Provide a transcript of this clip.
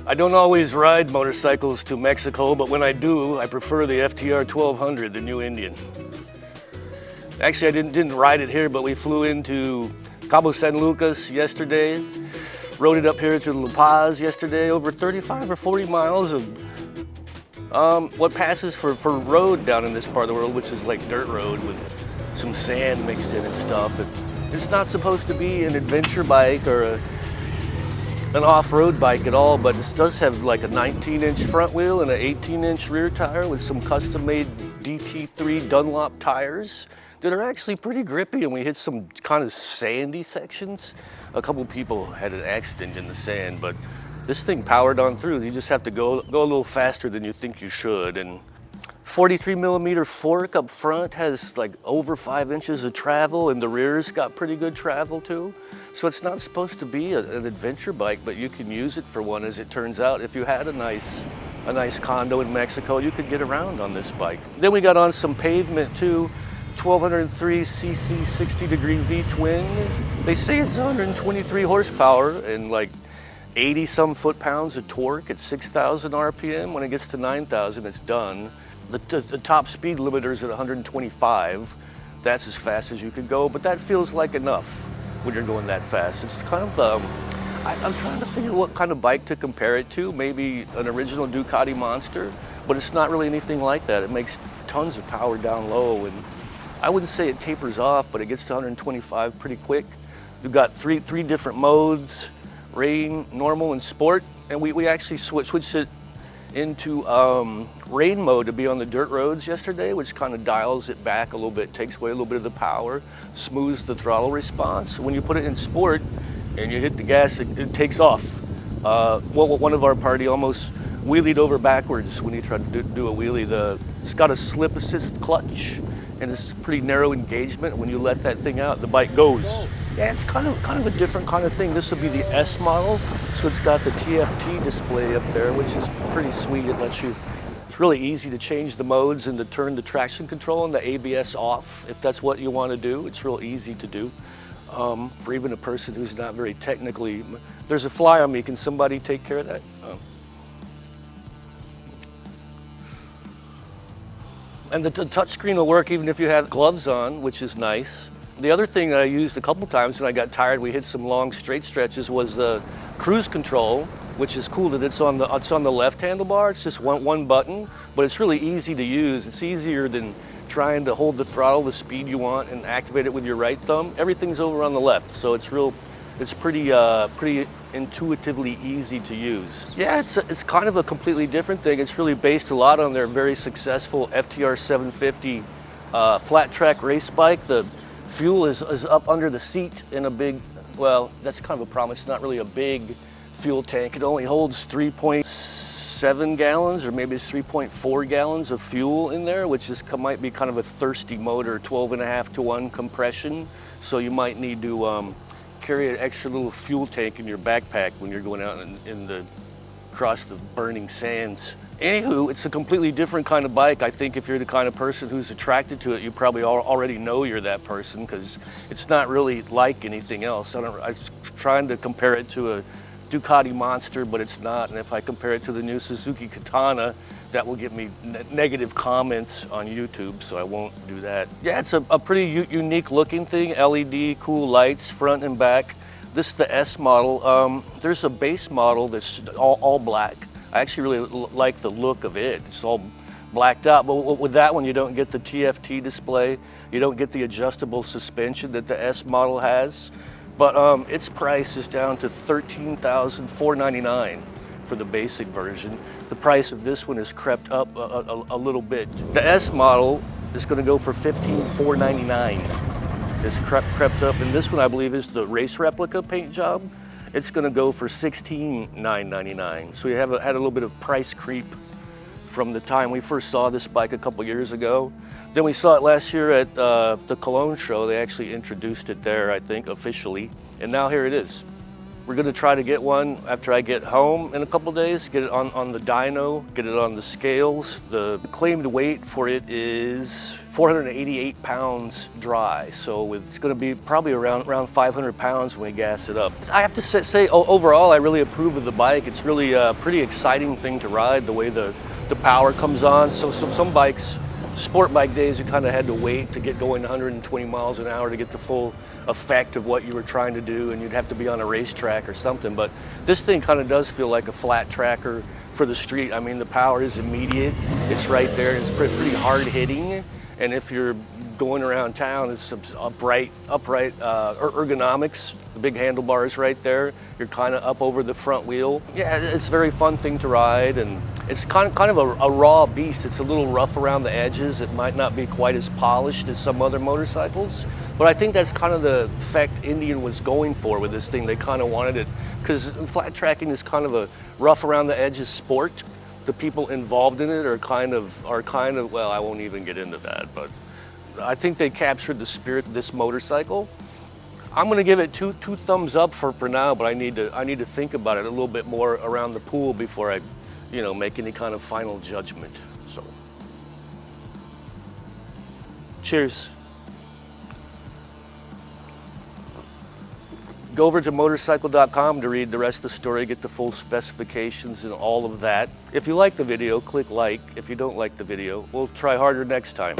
I don't always ride motorcycles to Mexico, but when I do, I prefer the FTR1200, the new Indian. Actually, I didn't ride it here, but we flew into Cabo San Lucas yesterday, rode it up here to La Paz yesterday, over 35 or 40 miles of what passes for road down in this part of the world, which is like dirt road with some sand mixed in and stuff. It's not supposed to be an adventure bike or an off-road bike at all, but it does have like a 19-inch front wheel and an 18-inch rear tire with some custom-made DT3 Dunlop tires that are actually pretty grippy, and we hit some kind of sandy sections. A couple people had an accident in the sand, but this thing powered on through. You just have to go a little faster than you think you should. And 43 millimeter fork up front has like over 5 inches of travel, and the rear's got pretty good travel too. So it's not supposed to be an adventure bike, but you can use it for one, as it turns out. If you had a nice condo in Mexico, you could get around on this bike. Then we got on some pavement too. 1203 cc 60-degree V-twin. They say it's 123 horsepower and like 80-some foot-pounds of torque at 6,000 RPM. When it gets to 9,000, it's done. The top speed limiter is at 125. That's as fast as you could go, but that feels like enough when you're going that fast. It's kind of, I'm trying to figure what kind of bike to compare it to. Maybe an original Ducati Monster, but it's not really anything like that. It makes tons of power down low, and I wouldn't say it tapers off, but it gets to 125 pretty quick. We've got three different modes: rain, normal, and sport. And we actually switched it into rain mode to be on the dirt roads yesterday, which kind of dials it back a little bit, takes away a little bit of the power, smooths the throttle response. When you put it in sport and you hit the gas, it takes off. One of our party almost wheelied over backwards when he tried to do a wheelie. It's got a slip assist clutch, and it's pretty narrow engagement. When you let that thing out, the bike goes. Yeah, it's kind of a different kind of thing. This will be the S model, so it's got the TFT display up there, which is pretty sweet. It's really easy to change the modes and to turn the traction control and the ABS off if that's what you want to do. It's real easy to do for even a person who's not very technically. There's a fly on me. Can somebody take care of that? And the touchscreen will work even if you have gloves on, which is nice. The other thing that I used a couple times when I got tired, we hit some long straight stretches, was the cruise control, which is cool that it's on the left handlebar. It's just one button, but it's really easy to use. It's easier than trying to hold the throttle the speed you want and activate it with your right thumb. Everything's over on the left, so it's pretty intuitively easy to use. Yeah, it's kind of a completely different thing. It's really based a lot on their very successful FTR750 flat track race bike. The fuel is up under the seat in a big, well, that's kind of a problem. It's not really a big fuel tank. It only holds 3.7 gallons, or maybe it's 3.4 gallons of fuel in there, which might be kind of a thirsty motor, 12.5-to-1 compression. So you might need to carry an extra little fuel tank in your backpack when you're going out across the burning sands. Anywho, it's a completely different kind of bike. I think if you're the kind of person who's attracted to it, you probably already know you're that person, because it's not really like anything else. I was trying to compare it to a Ducati Monster, but it's not. And if I compare it to the new Suzuki Katana, that will get me negative comments on YouTube, so I won't do that. Yeah, it's a pretty unique looking thing. LED, cool lights, front and back. This is the S model. There's a base model that's all black. I actually really like the look of it. It's all blacked out, but with that one, you don't get the TFT display. You don't get the adjustable suspension that the S model has. But its price is down to $13,499 for the basic version. The price of this one has crept up a little bit. The S model is going to go for $15,499. It's crept up, and this one I believe is the race replica paint job. It's going to go for $16,999. So you had a little bit of price creep from the time we first saw this bike a couple years ago. Then we saw it last year at the Cologne show. They actually introduced it there, I think, officially. And now here it is. We're gonna try to get one after I get home in a couple days, get it on the dyno, get it on the scales. The claimed weight for it is 488 pounds dry, so it's gonna be probably around 500 pounds when we gas it up. I have to say overall, I really approve of the bike. It's really a pretty exciting thing to ride, the way the power comes on. So some bikes, sport bike days, you kind of had to wait to get going 120 miles an hour to get the full effect of what you were trying to do, and you'd have to be on a racetrack or something. But this thing kind of does feel like a flat tracker for the street. I mean, the power is immediate. It's right there. It's pretty hard hitting. And if you're going around town, it's upright ergonomics. The big handlebars right there. You're kind of up over the front wheel. Yeah, it's a very fun thing to ride, and it's kind of a raw beast. It's a little rough around the edges. It might not be quite as polished as some other motorcycles, but I think that's kind of the effect Indian was going for with this thing. They kind of wanted it, because flat tracking is kind of a rough around the edges sport. The people involved in it are kind of, well, I won't even get into that, but I think they captured the spirit of this motorcycle. I'm gonna give it two thumbs up for now, but I need to think about it a little bit more around the pool before I, make any kind of final judgment. So, cheers. Go over to Motorcycle.com to read the rest of the story, get the full specifications and all of that. If you like the video, click like. If you don't like the video, we'll try harder next time.